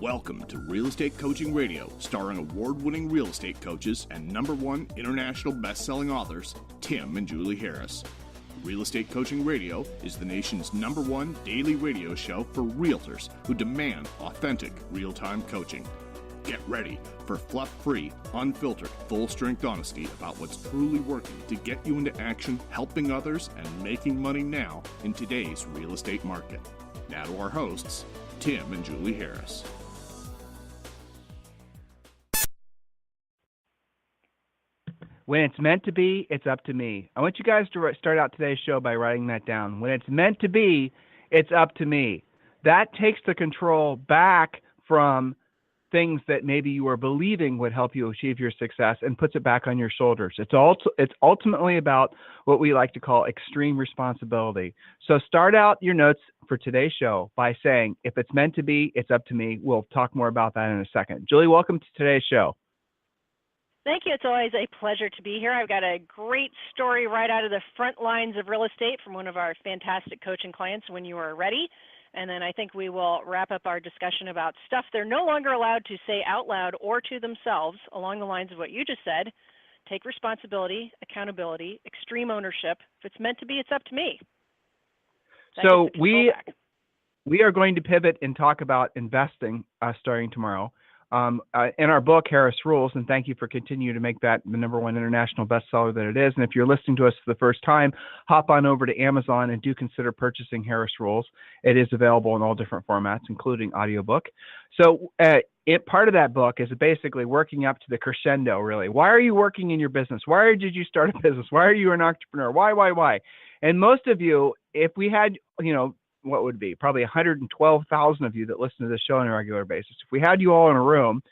Welcome to Real Estate Coaching Radio, starring award-winning real estate coaches and #1 international best-selling authors, Tim and Julie Harris. Real Estate Coaching Radio is the nation's #1 daily radio show for realtors who demand authentic, real-time coaching. Get ready for fluff-free, unfiltered, full-strength honesty about what's truly working to get you into action, helping others, and making money now in today's real estate market. Now to our hosts, Tim and Julie Harris. When it's meant to be, it's up to me. I want you guys to start out today's show by writing that down. When it's meant to be, it's up to me. That takes the control back from things that maybe you were believing would help you achieve your success and puts it back on your shoulders. It's ultimately about what we like to call extreme responsibility. So start out your notes for today's show by saying, if it's meant to be, it's up to me. We'll talk more about that in a second. Julie, welcome to today's show. Thank you. It's always a pleasure to be here. I've got a great story right out of the front lines of real estate from one of our fantastic coaching clients when you are ready. And then I think we will wrap up our discussion about stuff they're no longer allowed to say out loud or to themselves along the lines of what you just said. Take responsibility, accountability, extreme ownership. If it's meant to be, it's up to me. So we are going to pivot and talk about investing starting tomorrow. In our book, Harris Rules, and thank you for continuing to make that the #1 international bestseller that it is. And if you're listening to us for the first time, hop on over to Amazon and do consider purchasing Harris Rules. It is available in all different formats, including audiobook. So part of that book is basically working up to the crescendo, really. Why are you working in your business? Why did you start a business? Why are you an entrepreneur? Why? And most of you, if we had, what would be probably 112,000 of you that listen to this show on a regular basis. If we had you all in a room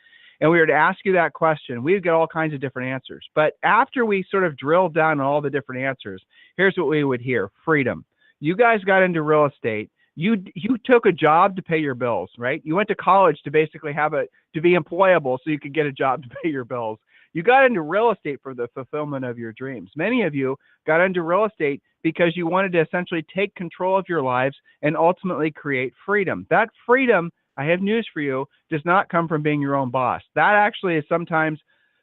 and we were to ask you that question, we'd get all kinds of different answers. But after we sort of drilled down on all the different answers, here's what we would hear: freedom. You guys got into real estate. You took a job to pay your bills, right? You went to college to basically to be employable so you could get a job to pay your bills. You got into real estate for the fulfillment of your dreams. Many of you got into real estate because you wanted to essentially take control of your lives and ultimately create freedom. That freedom, I have news for you, does not come from being your own boss. That actually is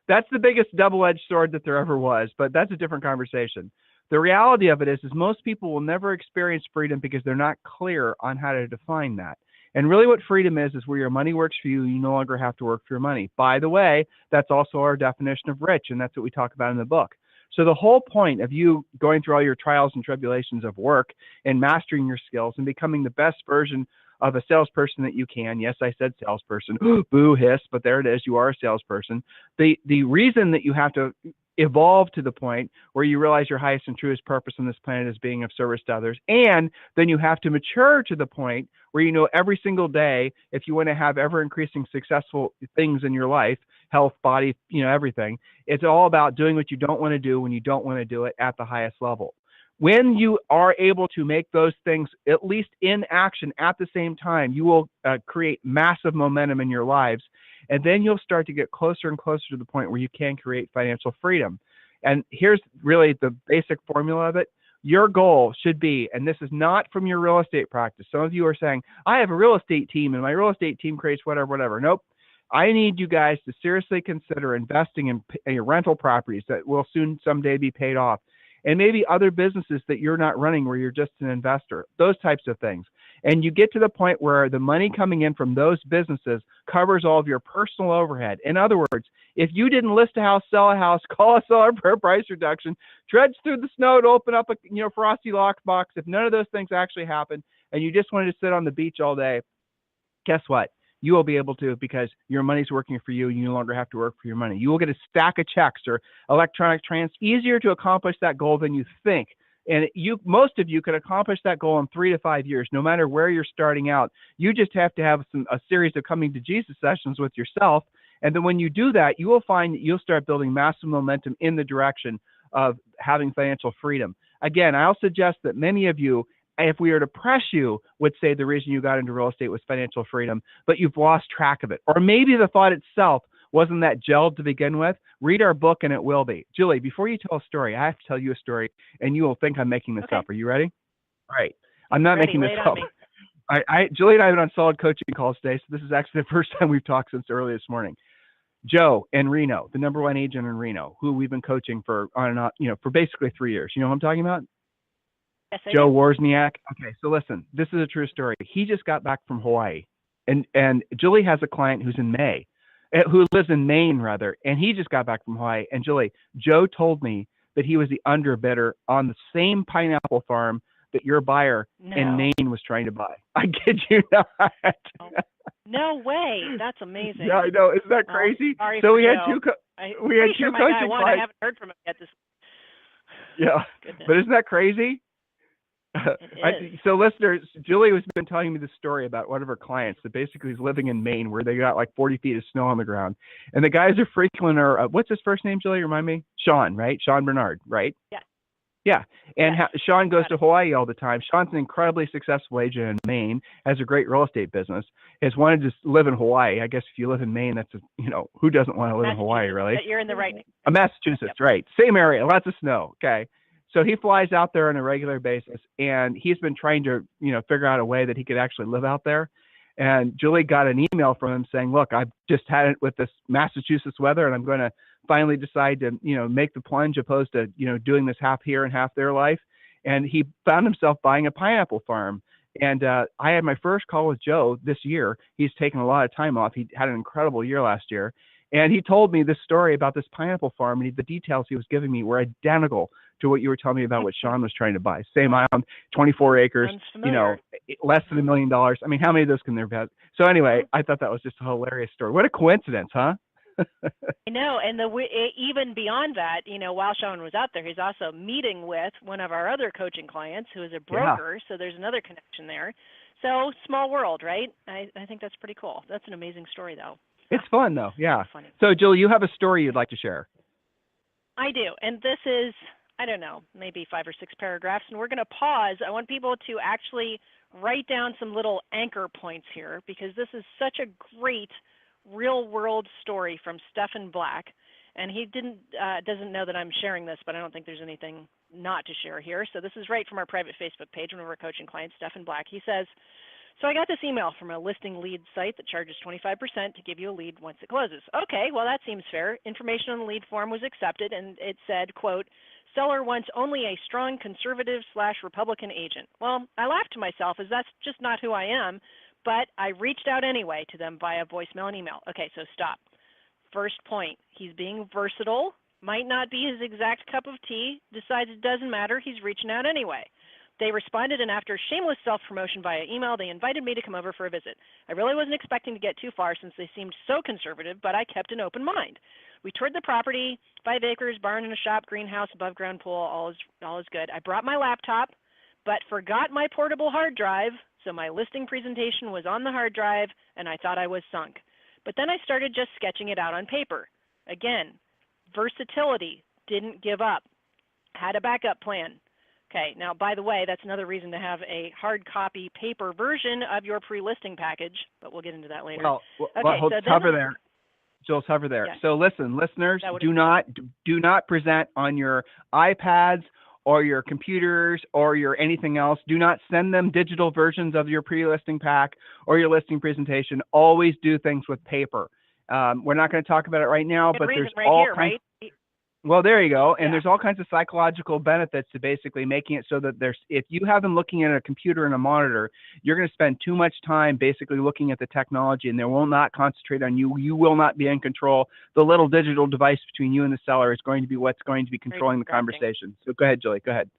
that's the biggest double-edged sword that there ever was, but that's a different conversation. The reality of it is most people will never experience freedom because they're not clear on how to define that. And really what freedom is where your money works for you. You no longer have to work for your money. By the way, that's also our definition of rich, and that's what we talk about in the book. So the whole point of you going through all your trials and tribulations of work and mastering your skills and becoming the best version of a salesperson that you can. Yes, I said salesperson. Boo, hiss, but there it is. You are a salesperson. The reason that you have to evolve to the point where you realize your highest and truest purpose on this planet is being of service to others. And then you have to mature to the point where you know every single day, if you want to have ever increasing successful things in your life, health, body, everything, it's all about doing what you don't want to do when you don't want to do it at the highest level. When you are able to make those things, at least in action at the same time, you will create massive momentum in your lives. And then you'll start to get closer and closer to the point where you can create financial freedom. And here's really the basic formula of it. Your goal should be, and this is not from your real estate practice. Some of you are saying, I have a real estate team and my real estate team creates whatever. Nope. I need you guys to seriously consider investing in rental properties that will soon someday be paid off. And maybe other businesses that you're not running where you're just an investor, those types of things. And you get to the point where the money coming in from those businesses covers all of your personal overhead. In other words, if you didn't list a house, sell a house, call a seller for a price reduction, trudge through the snow to open up a frosty lockbox, if none of those things actually happen and you just wanted to sit on the beach all day, guess what? You will be able to, because your money's working for you. You no longer have to work for your money. You will get a stack of checks or electronic transfer. Easier to accomplish that goal than you think. And most of you can accomplish that goal in 3 to 5 years, no matter where you're starting out. You just have to have a series of coming to Jesus sessions with yourself. And then when you do that, you will find that you'll start building massive momentum in the direction of having financial freedom. Again, I'll suggest that many of you, if we were to press you, would say the reason you got into real estate was financial freedom, but you've lost track of it. Or maybe the thought itself wasn't that gelled to begin with. Read our book and it will be. Julie, before you tell a story, I have to tell you a story and you will think I'm making this up. Are you ready? All right. I'm not making this up. Julie and I have been on solid coaching calls today, so this is actually the first time we've talked since early this morning. Joe in Reno, the number one agent in Reno, who we've been coaching for on and on, for basically 3 years. You know what I'm talking about? Yes, I Joe do. Wozniak. Okay, so listen, this is a true story. He just got back from Hawaii, and Julie has a client who lives in Maine rather, and he just got back from Hawaii. And Julie, Joe told me that he was the underbidder on the same pineapple farm that your buyer in Maine was trying to buy. I kid you not. No way. That's amazing. Yeah, I know. Isn't that crazy? Sorry so for we had Joe. we had two coaching clients. I haven't heard from him yet. Yeah, but isn't that crazy? So listeners, Julie has been telling me this story about one of her clients that basically is living in Maine where they got like 40 feet of snow on the ground. And the guys are frequent her, what's his first name, Julie? Remind me? Sean, right? Sean Bernard, right? Yeah. Yeah. And Sean goes to Hawaii all the time. Sean's an incredibly successful agent in Maine, has a great real estate business, has wanted to live in Hawaii. I guess if you live in Maine, that's, who doesn't want to live in Hawaii, really? You're in the right. Massachusetts, right. Same area, lots of snow. Okay. So he flies out there on a regular basis, and he's been trying to, figure out a way that he could actually live out there. And Julie got an email from him saying, look, I've just had it with this Massachusetts weather, and I'm going to finally decide to, make the plunge opposed to, doing this half here and half there life. And he found himself buying a pineapple farm. And I had my first call with Joe this year. He's taken a lot of time off. He had an incredible year last year. And he told me this story about this pineapple farm, and the details he was giving me were identical to what you were telling me about what Sean was trying to buy. Same island, 24 acres, less than $1 million. I mean, how many of those can there be? So anyway, I thought that was just a hilarious story. What a coincidence, huh? I know, and even beyond that, while Sean was out there, he's also meeting with one of our other coaching clients who is a broker, so there's another connection there. So small world, right? I think that's pretty cool. That's an amazing story, though. It's fun, though, yeah. So, Jill, you have a story you'd like to share. I do, and this is, I don't know, maybe 5 or 6 paragraphs, and we're going to pause. I want people to actually write down some little anchor points here because this is such a great real-world story from Stephen Black, and he doesn't know that I'm sharing this, but I don't think there's anything not to share here. So this is right from our private Facebook page when we're coaching clients, Stephen Black. He says, so I got this email from a listing lead site that charges 25% to give you a lead once it closes. Okay, well, that seems fair. Information on the lead form was accepted, and it said, quote, seller wants only a strong conservative/Republican agent. Well, I laughed to myself as that's just not who I am, but I reached out anyway to them via voicemail and email. Okay, so stop. First point, he's being versatile, might not be his exact cup of tea, decides it doesn't matter, he's reaching out anyway. They responded, and after shameless self-promotion via email, they invited me to come over for a visit. I really wasn't expecting to get too far since they seemed so conservative, but I kept an open mind. We toured the property, 5 acres, barn and a shop, greenhouse, above-ground pool, all is good. I brought my laptop, but forgot my portable hard drive, so my listing presentation was on the hard drive, and I thought I was sunk. But then I started just sketching it out on paper. Again, versatility, didn't give up, had a backup plan. Okay, now, by the way, that's another reason to have a hard copy paper version of your pre-listing package, but we'll get into that later. Well, hover there. Jill, hover there. Yes. So listen, listeners, do not present on your iPads or your computers or your anything else. Do not send them digital versions of your pre-listing pack or your listing presentation. Always do things with paper. We're not going to talk about it right now, but there's all kinds. Well, there you go. And there's all kinds of psychological benefits to basically making it so that if you have them looking at a computer and a monitor, you're going to spend too much time basically looking at the technology, and they will not concentrate on you. You will not be in control. The little digital device between you and the seller is going to be what's going to be controlling the conversation. So go ahead, Julie. Go ahead.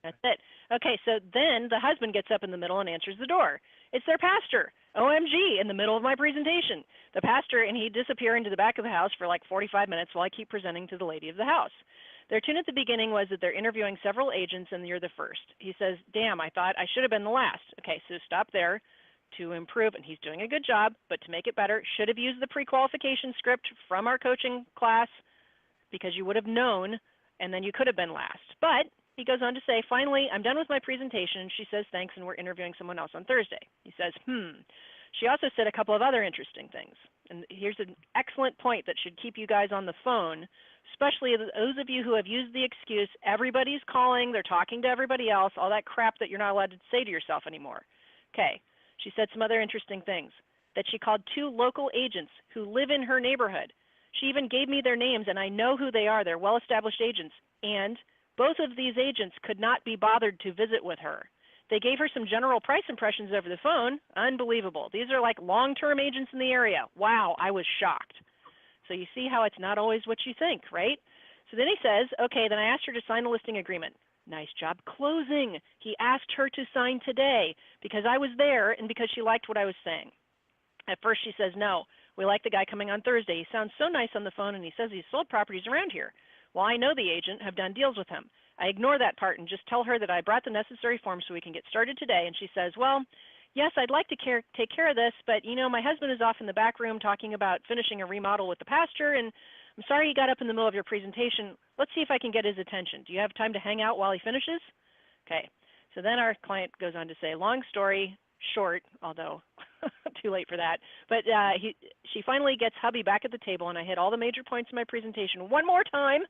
That's it. Okay, so then the husband gets up in the middle and answers the door. It's their pastor. OMG, in the middle of my presentation. The pastor and he disappear into the back of the house for like 45 minutes while I keep presenting to the lady of the house. Their tune at the beginning was that they're interviewing several agents and you're the first. He says, damn, I thought I should have been the last. Okay, so stop there. To improve, and he's doing a good job, but to make it better, should have used the pre-qualification script from our coaching class because you would have known and then you could have been last. But he goes on to say, finally, I'm done with my presentation, and she says thanks, and we're interviewing someone else on Thursday. He says, She also said a couple of other interesting things. And here's an excellent point that should keep you guys on the phone, especially those of you who have used the excuse, everybody's calling, they're talking to everybody else, all that crap that you're not allowed to say to yourself anymore. Okay. She said some other interesting things, that she called 2 local agents who live in her neighborhood. She even gave me their names, and I know who they are. They're well-established agents. And both of these agents could not be bothered to visit with her. They gave her some general price impressions over the phone. Unbelievable. These are like long-term agents in the area. Wow, I was shocked. So you see how it's not always what you think, right? So then he says, okay, then I asked her to sign a listing agreement. Nice job closing. He asked her to sign today because I was there and because she liked what I was saying. At first she says, no, we like the guy coming on Thursday. He sounds so nice on the phone and he says he's sold properties around here. Well, I know the agent, have done deals with him. I ignore that part and just tell her that I brought the necessary forms so we can get started today. And she says, well, yes, I'd like to take care of this, but my husband is off in the back room talking about finishing a remodel with the pastor, and I'm sorry you got up in the middle of your presentation. Let's see if I can get his attention. Do you have time to hang out while he finishes? Okay. So then our client goes on to say, long story short, although too late for that, but she finally gets hubby back at the table, and I hit all the major points in my presentation one more time,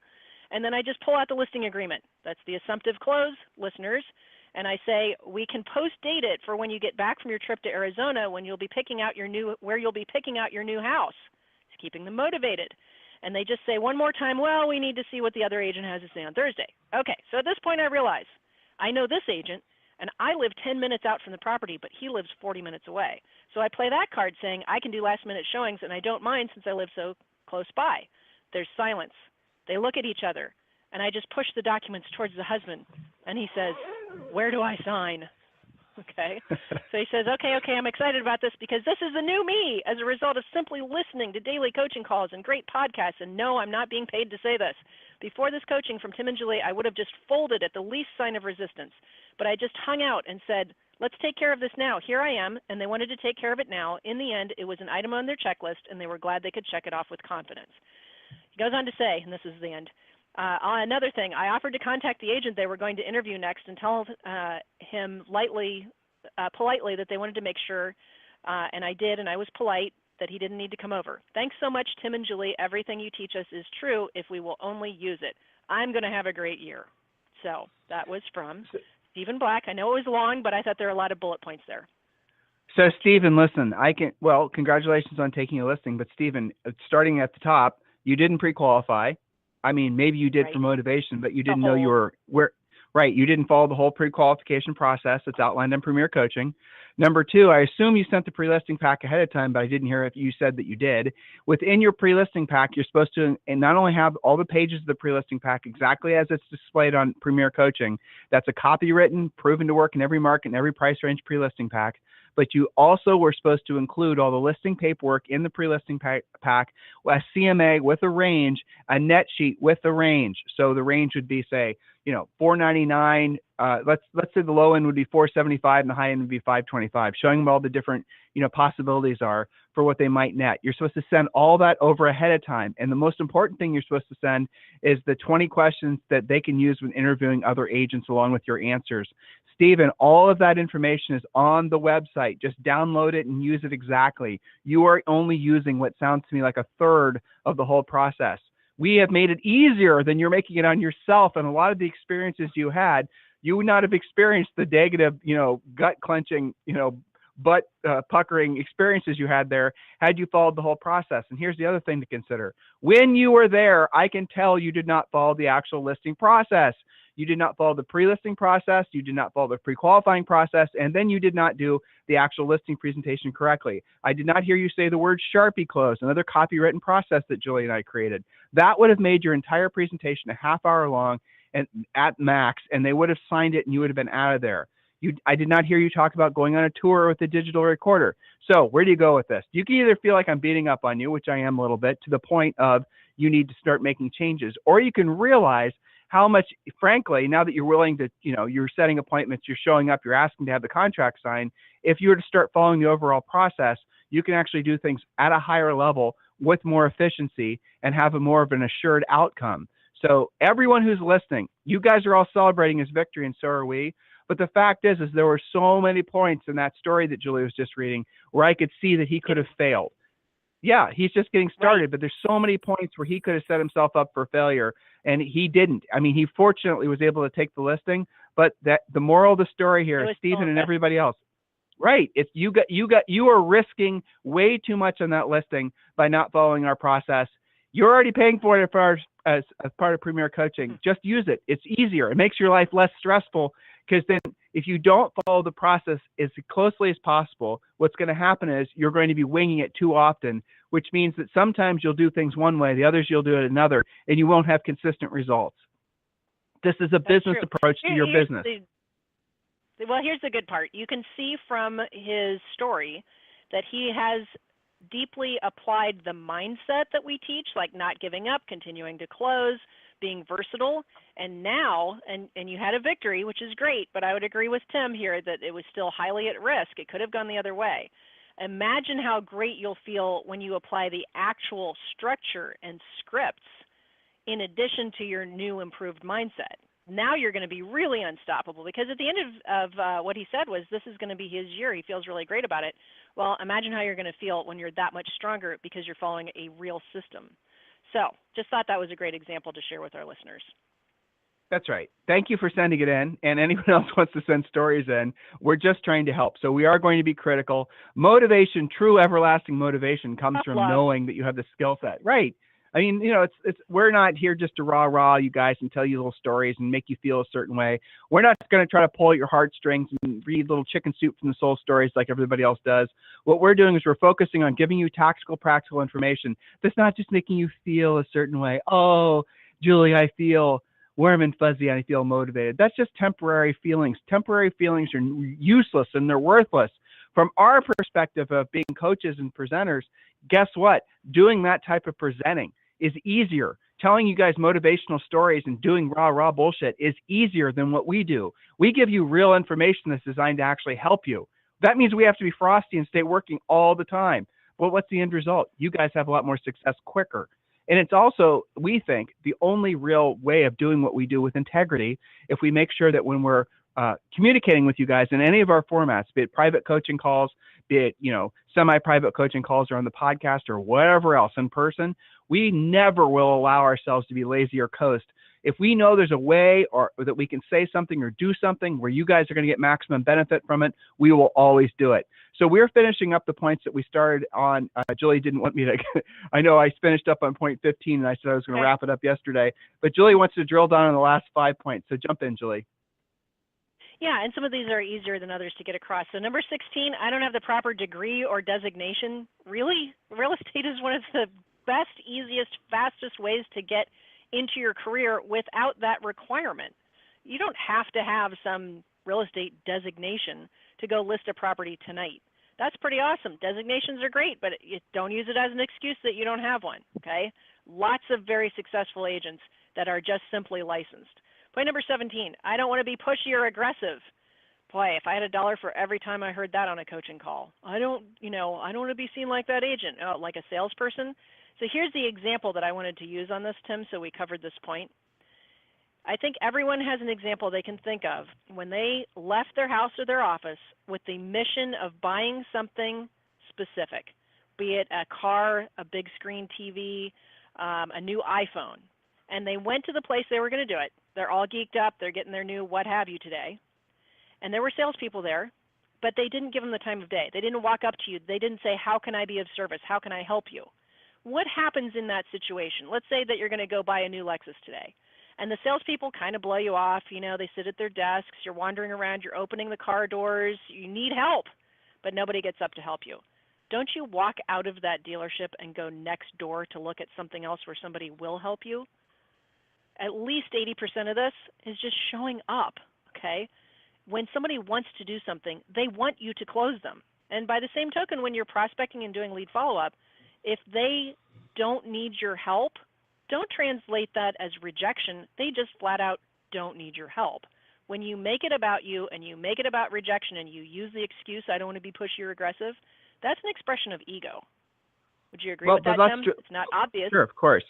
and then I just pull out the listing agreement. That's the assumptive close, listeners. And I say, we can post-date it for when you get back from your trip to Arizona, when you'll be picking out where you'll be picking out your new house. It's keeping them motivated. And they just say one more time, well, we need to see what the other agent has to say on Thursday. Okay, so at this point I realize I know this agent, and I live 10 minutes out from the property, but he lives 40 minutes away. So I play that card saying I can do last-minute showings, and I don't mind since I live so close by. There's silence. They look at each other, and I just push the documents towards the husband, and he says, where do I sign? Okay. So he says, okay, I'm excited about this because this is the new me as a result of simply listening to daily coaching calls and great podcasts. And no, I'm not being paid to say this. Before this coaching from Tim and Julie, I would have just folded at the least sign of resistance. But I just hung out and said, let's take care of this now. Here I am. And they wanted to take care of it now. In the end, it was an item on their checklist, and they were glad they could check it off with confidence. He goes on to say, and this is the end, another thing, I offered to contact the agent they were going to interview next and tell him politely that they wanted to make sure, and I did, and I was polite, that he didn't need to come over. Thanks so much, Tim and Julie. Everything you teach us is true if we will only use it. I'm going to have a great year. So that was from Stephen Black. I know it was long, but I thought there were a lot of bullet points there. So, Stephen, listen, congratulations on taking a listing, but Stephen, starting at the top, you didn't pre-qualify. I mean, maybe you did for motivation, but you didn't know you were right. You didn't follow the whole pre-qualification process that's outlined in Premier Coaching. Number 2, I assume you sent the pre-listing pack ahead of time, but I didn't hear if you said that you did. Within your pre-listing pack, you're supposed to not only have all the pages of the pre-listing pack exactly as it's displayed on Premier Coaching. That's a copywritten, proven to work in every market and every price range pre-listing pack. But you also were supposed to include all the listing paperwork in the pre-listing pack, a CMA with a range, a net sheet with a range. So the range would be, say, $499. Let's say the low end would be $475 and the high end would be $525, showing them all the different possibilities are for what they might net. You're supposed to send all that over ahead of time, and the most important thing you're supposed to send is the 20 questions that they can use when interviewing other agents along with your answers. Stephen, all of that information is on the website. Just download it and use it exactly. You are only using what sounds to me like a third of the whole process. We have made it easier than you're making it on yourself, and a lot of the experiences you had, you would not have experienced the negative, gut clenching, butt puckering experiences you had there had you followed the whole process. And here's the other thing to consider. When you were there, I can tell you did not follow the actual listing process. You did not follow the pre-listing process, you did not follow the pre-qualifying process, and then you did not do the actual listing presentation correctly. I did not hear you say the word Sharpie close, another copywritten process that Julie and I created. That would have made your entire presentation a half hour long and at max, and they would have signed it and you would have been out of there. I did not hear you talk about going on a tour with a digital recorder. So where do you go with this? You can either feel like I'm beating up on you, which I am a little bit, to the point of you need to start making changes, or you can realize how much, frankly, now that you're willing to, you're setting appointments, you're showing up, you're asking to have the contract signed, if you were to start following the overall process, you can actually do things at a higher level with more efficiency and have a more of an assured outcome. So everyone who's listening, you guys are all celebrating his victory, and so are we. But the fact is there were so many points in that story that Julie was just reading where I could see that he could have failed. Yeah, he's just getting started, but there's so many points where he could have set himself up for failure, and he didn't. I mean, he fortunately was able to take the listing, but the moral of the story here is Stephen and everybody else, Right. It's you are risking way too much on that listing by not following our process. You're already paying for it as part of Premier Coaching. Just use it. It's easier. It makes your life less stressful, because then if you don't follow the process as closely as possible, what's going to happen is you're going to be winging it too often, which means that sometimes you'll do things one way, the others you'll do it another, and you won't have consistent results. This is a business approach to your business. Well, here's the good part. You can see from his story that he has deeply applied the mindset that we teach, like not giving up, continuing to close, being versatile. And now, and you had a victory, which is great, but I would agree with Tim here that it was still highly at risk. It could have gone the other way. Imagine how great you'll feel when you apply the actual structure and scripts in addition to your new improved mindset. Now you're going to be really unstoppable, because at the end of what he said was this is going to be his year. He feels really great about it. Well, imagine how you're going to feel when you're that much stronger because you're following a real system. So just thought that was a great example to share with our listeners. That's right. Thank you for sending it in. And anyone else wants to send stories in, we're just trying to help. So we are going to be critical. Motivation, true everlasting motivation, comes from knowing that you have the skill set. Right. I mean, it's we're not here just to rah you guys and tell you little stories and make you feel a certain way. We're not going to try to pull at your heartstrings and read little chicken soup from the soul stories like everybody else does. What we're doing is we're focusing on giving you tactical, practical information that's not just making you feel a certain way. Oh, Julie, I feel warm and fuzzy and I feel motivated. That's just temporary feelings. Temporary feelings are useless and they're worthless. From our perspective of being coaches and presenters, guess what? Doing that type of presenting is easier. Telling you guys motivational stories and doing raw bullshit is easier than what we do. We give you real information that's designed to actually help you. That means we have to be frosty and stay working all the time. Well, what's the end result? You guys have a lot more success quicker. And it's also, we think, the only real way of doing what we do with integrity, if we make sure that when we're communicating with you guys in any of our formats, be it private coaching calls, be it, semi-private coaching calls or on the podcast or whatever else in person, we never will allow ourselves to be lazy or coast. If we know there's a way or that we can say something or do something where you guys are going to get maximum benefit from it, we will always do it. So we're finishing up the points that we started on. Julie didn't want me to, I know I finished up on point 15 and I said I was going to wrap it up yesterday, but Julie wants to drill down on the last 5 points. So jump in, Julie. Yeah, and some of these are easier than others to get across. So number 16, I don't have the proper degree or designation. Really? Real estate is one of the best, easiest, fastest ways to get into your career without that requirement. You don't have to have some real estate designation to go list a property tonight. That's pretty awesome. Designations are great, but don't use it as an excuse that you don't have one, okay? Lots of very successful agents that are just simply licensed. Point number 17, I don't want to be pushy or aggressive. Boy, if I had $1 for every time I heard that on a coaching call. I don't want to be seen like that agent, like a salesperson. So here's the example that I wanted to use on this, Tim, so we covered this point. I think everyone has an example they can think of when they left their house or their office with the mission of buying something specific, be it a car, a big screen TV, a new iPhone, and they went to the place they were going to do it. They're all geeked up. They're getting their new what have you today. And there were salespeople there, but they didn't give them the time of day. They didn't walk up to you. They didn't say, how can I be of service? How can I help you? What happens in that situation? Let's say that you're going to go buy a new Lexus today, and the salespeople kind of blow you off. They sit at their desks. You're wandering around. You're opening the car doors. You need help, but nobody gets up to help you. Don't you walk out of that dealership and go next door to look at something else where somebody will help you? At least 80% of this is just showing up, okay? When somebody wants to do something, they want you to close them. And by the same token, when you're prospecting and doing lead follow-up, if they don't need your help, don't translate that as rejection. They just flat out don't need your help. When you make it about you and you make it about rejection and you use the excuse, I don't want to be pushy or aggressive, that's an expression of ego. Would you agree with that, Tim? It's not obvious. Sure, of course.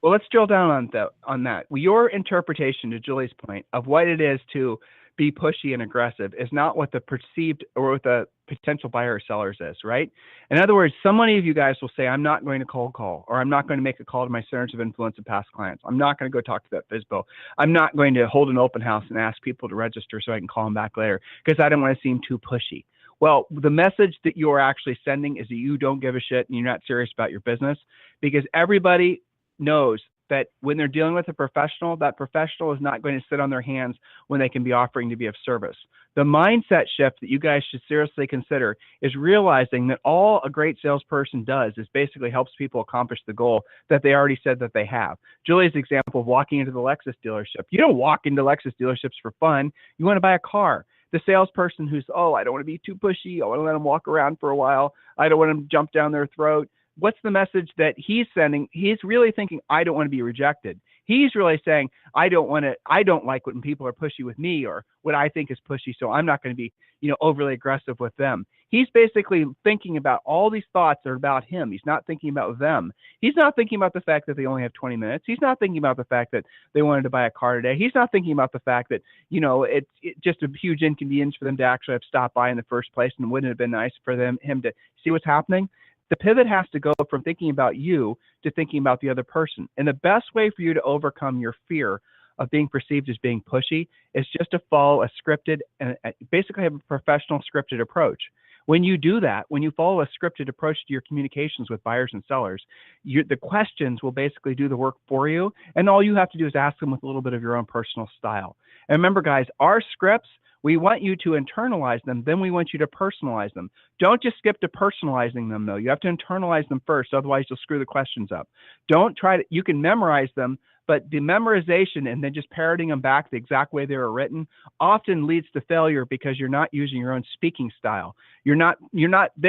Well, let's drill down on that. Your interpretation, to Julie's point, of what it is to be pushy and aggressive is not what the perceived or what the potential buyer or sellers is, right? In other words, so many of you guys will say, I'm not going to cold call, or I'm not going to make a call to my centers of influence and past clients. I'm not going to go talk to that FSBO. I'm not going to hold an open house and ask people to register so I can call them back later because I don't want to seem too pushy. Well, the message that you're actually sending is that you don't give a shit and you're not serious about your business, because everybody knows that when they're dealing with a professional, that professional is not going to sit on their hands when they can be offering to be of service. The mindset shift that you guys should seriously consider is realizing that all a great salesperson does is basically helps people accomplish the goal that they already said that they have. Julie's example of walking into the Lexus dealership. You don't walk into Lexus dealerships for fun. You want to buy a car. The salesperson who's, I don't want to be too pushy. I want to let them walk around for a while. I don't want them to jump down their throat. What's the message that he's sending? He's really thinking, I don't want to be rejected. He's really saying, I don't like when people are pushy with me or what I think is pushy, so I'm not going to be, overly aggressive with them. He's basically thinking about all these thoughts that are about him. He's not thinking about them. He's not thinking about the fact that they only have 20 minutes. He's not thinking about the fact that they wanted to buy a car today. He's not thinking about the fact that, it's just a huge inconvenience for them to actually have stopped by in the first place, and wouldn't it have been nice for him to see what's happening? The pivot has to go from thinking about you to thinking about the other person. And the best way for you to overcome your fear of being perceived as being pushy is just to follow a scripted and basically have a professional scripted approach. When you do that, when you follow a scripted approach to your communications with buyers and sellers, the questions will basically do the work for you. And all you have to do is ask them with a little bit of your own personal style. And remember, guys, our scripts, we want you to internalize them, then we want you to personalize them. Don't just skip to personalizing them, though. You have to internalize them first, otherwise you'll screw the questions up. Don't try to, you can memorize them, but the memorization and then just parroting them back the exact way they were written often leads to failure because you're not using your own speaking style. They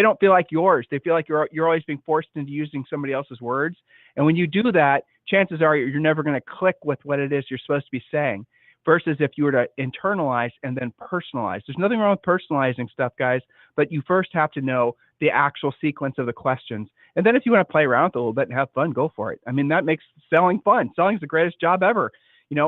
don't feel like yours. They feel like you're always being forced into using somebody else's words. And when you do that, chances are you're never going to click with what it is you're supposed to be saying. Versus if you were to internalize and then personalize. There's nothing wrong with personalizing stuff, guys, but you first have to know the actual sequence of the questions. And then if you want to play around with it a little bit and have fun, go for it. I mean, that makes selling fun. Selling is the greatest job ever,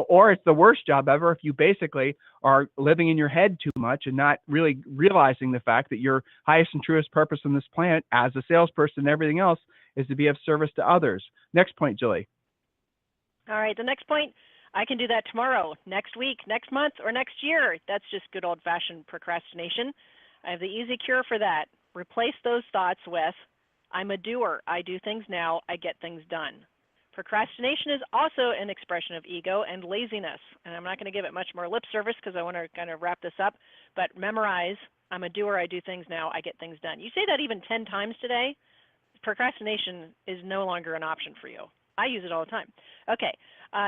or it's the worst job ever if you basically are living in your head too much and not really realizing the fact that your highest and truest purpose on this planet as a salesperson and everything else is to be of service to others. Next point, Julie. All right, the next point. I can do that tomorrow, next week, next month, or next year. That's just good old-fashioned procrastination. I have the easy cure for that. Replace those thoughts with, I'm a doer. I do things now. I get things done. Procrastination is also an expression of ego and laziness. And I'm not going to give it much more lip service because I want to kind of wrap this up. But memorize, I'm a doer. I do things now. I get things done. You say that even 10 times today, procrastination is no longer an option for you. I use it all the time. Okay,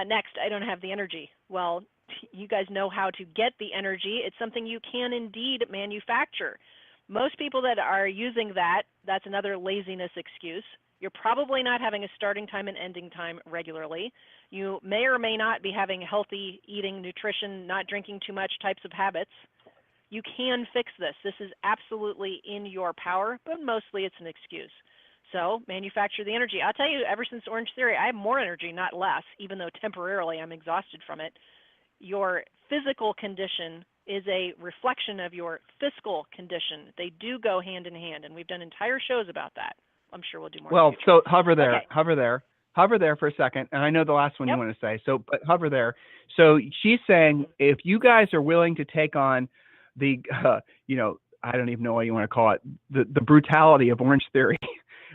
next, I don't have the energy. Well, you guys know how to get the energy. It's something you can indeed manufacture. Most people that are using that, that's another laziness excuse. You're probably not having a starting time and ending time regularly. You may or may not be having healthy eating, nutrition, not drinking too much types of habits. You can fix this. This is absolutely in your power, but mostly it's an excuse. So manufacture the energy. I'll tell you, ever since Orange Theory, I have more energy, not less, even though temporarily I'm exhausted from it. Your physical condition is a reflection of your fiscal condition. They do go hand in hand, and we've done entire shows about that. I'm sure we'll do more. Well, so hover there, okay. hover there for a second. And I know the last one Yep. you want to say, but hover there. So she's saying, if you guys are willing to take on the, I don't even know what you want to call it, the brutality of Orange Theory,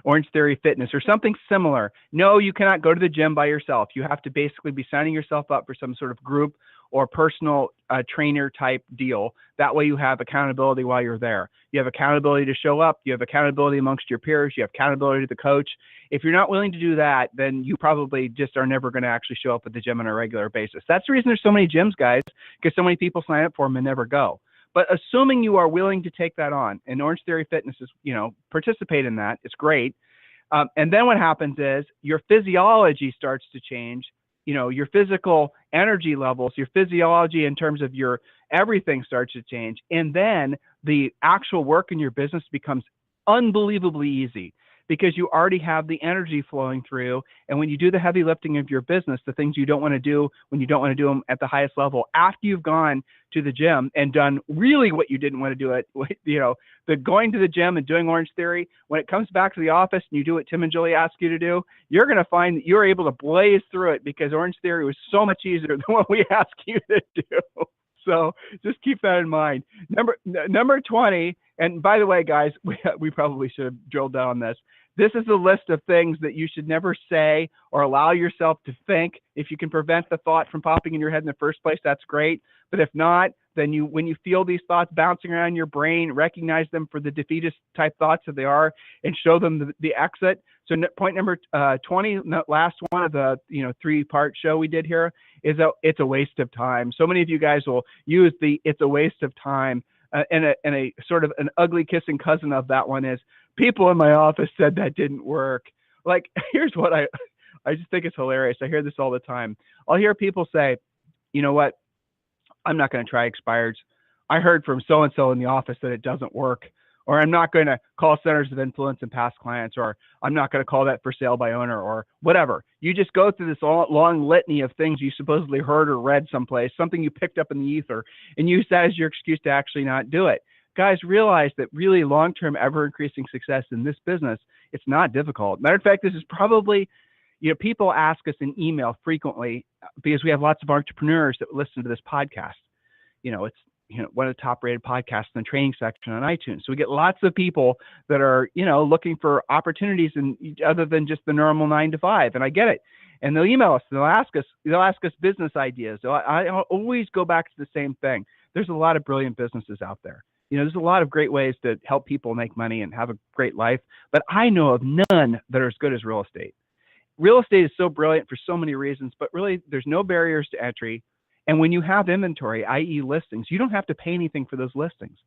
Orange Theory Fitness or something similar. No, you cannot go to the gym by yourself. You have to basically be signing yourself up for some sort of group or personal trainer type deal. That way you have accountability while you're there. You have accountability to show up. You have accountability amongst your peers. You have accountability to the coach. If you're not willing to do that, then you probably just are never going to actually show up at the gym on a regular basis. That's the reason there's so many gyms, guys, because so many people sign up for them and never go. But assuming you are willing to take that on, and Orange Theory Fitness is, participate in that, it's great. And then what happens is your physiology starts to change, your physical energy levels, your physiology in terms of your everything starts to change. And then the actual work in your business becomes unbelievably easy because you already have the energy flowing through. And when you do the heavy lifting of your business, the things you don't want to do when you don't want to do them at the highest level, after you've gone to the gym and done really what you didn't want to do it, the going to the gym and doing Orange Theory, when it comes back to the office and you do what Tim and Julie ask you to do, you're going to find that you're able to blaze through it because Orange Theory was so much easier than what we ask you to do. So just keep that in mind. Number 20, and by the way, guys, we probably should have drilled down on this. This is a list of things that you should never say or allow yourself to think. If you can prevent the thought from popping in your head in the first place, that's great. But if not, then when you feel these thoughts bouncing around your brain, recognize them for the defeatist type thoughts that they are and show them the exit. So point number 20, last one of the 3-part show we did here, is it's a waste of time. So many of you guys will use the it's a waste of time. And a sort of an ugly kissing cousin of that one is, people in my office said that didn't work. Like, here's what I just think it's hilarious. I hear this all the time. I'll hear people say, you know what? I'm not going to try expireds. I heard from so-and-so in the office that it doesn't work. Or I'm not going to call centers of influence and past clients, or I'm not going to call that for sale by owner, or whatever. You just go through this long litany of things you supposedly heard or read someplace, something you picked up in the ether, and use that as your excuse to actually not do it. Guys, realize that really long-term, ever-increasing success in this business, it's not difficult. Matter of fact, this is probably, people ask us in email frequently, because we have lots of entrepreneurs that listen to this podcast. It's one of the top-rated podcasts in the training section on iTunes. So we get lots of people that are, looking for opportunities other than just the normal 9 to 5. And I get it. And they'll email us. And they'll ask us business ideas. So I always go back to the same thing. There's a lot of brilliant businesses out there. There's a lot of great ways to help people make money and have a great life. But I know of none that are as good as real estate. Real estate is so brilliant for so many reasons, but really there's no barriers to entry. And when you have inventory, i.e. listings, you don't have to pay anything for those listings.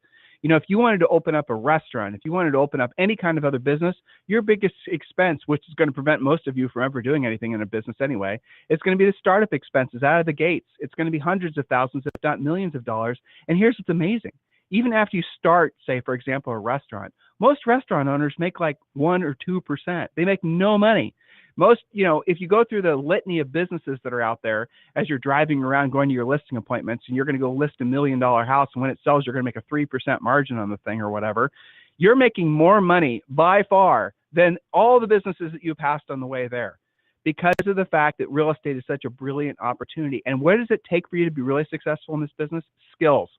If you wanted to open up a restaurant, if you wanted to open up any kind of other business, your biggest expense, which is going to prevent most of you from ever doing anything in a business anyway, it's going to be the startup expenses out of the gates. It's going to be hundreds of thousands, if not millions of dollars. And here's what's amazing. Even after you start, say, for example, a restaurant, most restaurant owners make like 1 or 2%. They make no money. Most, if you go through the litany of businesses that are out there as you're driving around going to your listing appointments, and you're going to go list $1 million house, and when it sells, you're going to make a 3% margin on the thing or whatever, you're making more money by far than all the businesses that you passed on the way there, because of the fact that real estate is such a brilliant opportunity. And what does it take for you to be really successful in this business? Skills.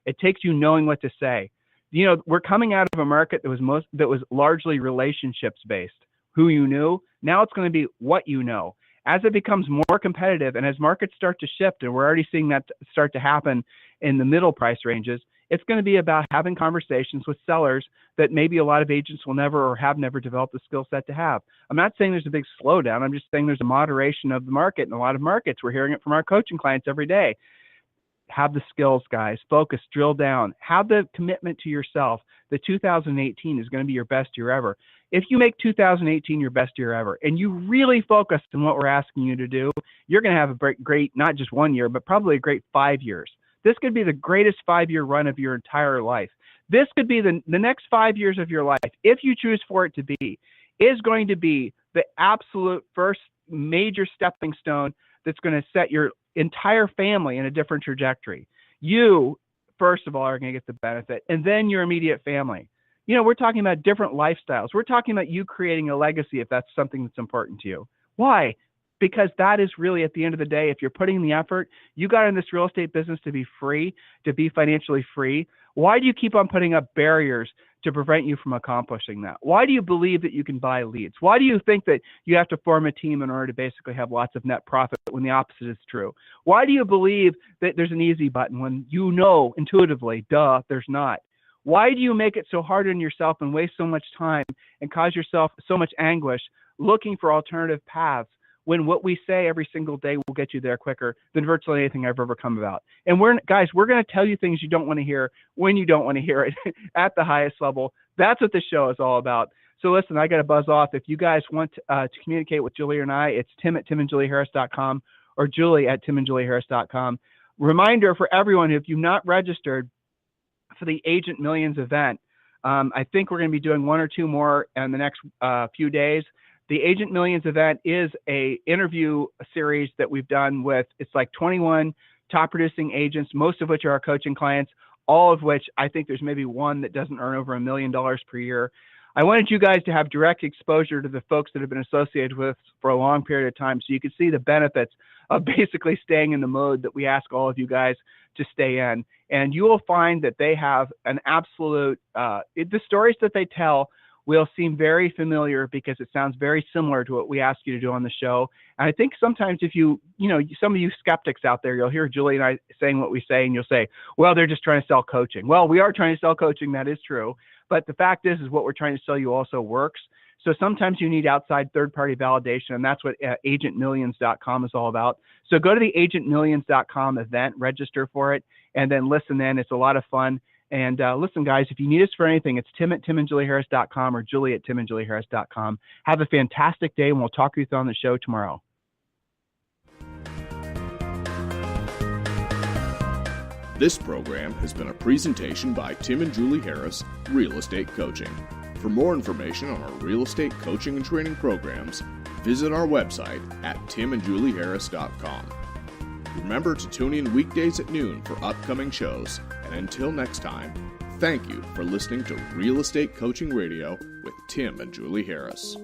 It takes you knowing what to say. We're coming out of a market that was largely relationships based. Who you knew. Now it's going to be what you know. As it becomes more competitive, and as markets start to shift, and we're already seeing that start to happen in the middle price ranges, it's going to be about having conversations with sellers that maybe a lot of agents will never or have never developed the skill set to have. I'm not saying there's a big slowdown. I'm just saying there's a moderation of the market in a lot of markets. We're hearing it from our coaching clients every day. Have the skills, guys. Focus, drill down. Have the commitment to yourself that 2018 is going to be your best year ever. If you make 2018 your best year ever, and you really focus on what we're asking you to do, you're going to have a great, not just 1 year, but probably a great 5 years. This could be the greatest 5-year run of your entire life. This could be the next 5 years of your life, if you choose for it to be, is going to be the absolute first major stepping stone that's going to set your entire family in a different trajectory. You, first of all, are going to get the benefit, and then your immediate family. We're talking about different lifestyles. We're talking about you creating a legacy if that's something that's important to you. Why? Because that is really, at the end of the day, if you're putting in the effort, you got in this real estate business to be free, to be financially free. Why do you keep on putting up barriers to prevent you from accomplishing that? Why do you believe that you can buy leads? Why do you think that you have to form a team in order to basically have lots of net profit when the opposite is true? Why do you believe that there's an easy button when you know intuitively, there's not? Why do you make it so hard on yourself and waste so much time and cause yourself so much anguish looking for alternative paths when what we say every single day will get you there quicker than virtually anything I've ever come about? And we're going to tell you things you don't want to hear when you don't want to hear it at the highest level. That's what this show is all about. So listen, I got to buzz off. If you guys want to communicate with Julie and I, it's tim@timandjulieharris.com or julie@timandjulieharris.com. Reminder for everyone, if you've not registered for the Agent Millions event, I think we're going to be doing 1 or 2 more in the next few days. The Agent Millions event is a interview series that we've done with, it's like 21 top producing agents, most of which are our coaching clients, all of which I think there's maybe one that doesn't earn over $1 million per year. I wanted you guys to have direct exposure to the folks that have been associated with us for a long period of time, so you can see the benefits of basically staying in the mode that we ask all of you guys to stay in. And you will find that they have an absolute, the stories that they tell will seem very familiar because it sounds very similar to what we ask you to do on the show. And I think sometimes if some of you skeptics out there, you'll hear Julie and I saying what we say, and you'll say, well, they're just trying to sell coaching. Well, we are trying to sell coaching. That is true. But the fact is what we're trying to sell you also works. So sometimes you need outside third-party validation, and that's what agentmillions.com is all about. So go to the agentmillions.com event, register for it, and then listen in. It's a lot of fun. And listen, guys, if you need us for anything, it's tim@timandjulieharris.com or julie@timandjulieharris.com. Have a fantastic day, and we'll talk with you on the show tomorrow. This program has been a presentation by Tim and Julie Harris, Real Estate Coaching. For more information on our real estate coaching and training programs, visit our website at timandjulieharris.com. Remember to tune in weekdays at noon for upcoming shows. And until next time, thank you for listening to Real Estate Coaching Radio with Tim and Julie Harris.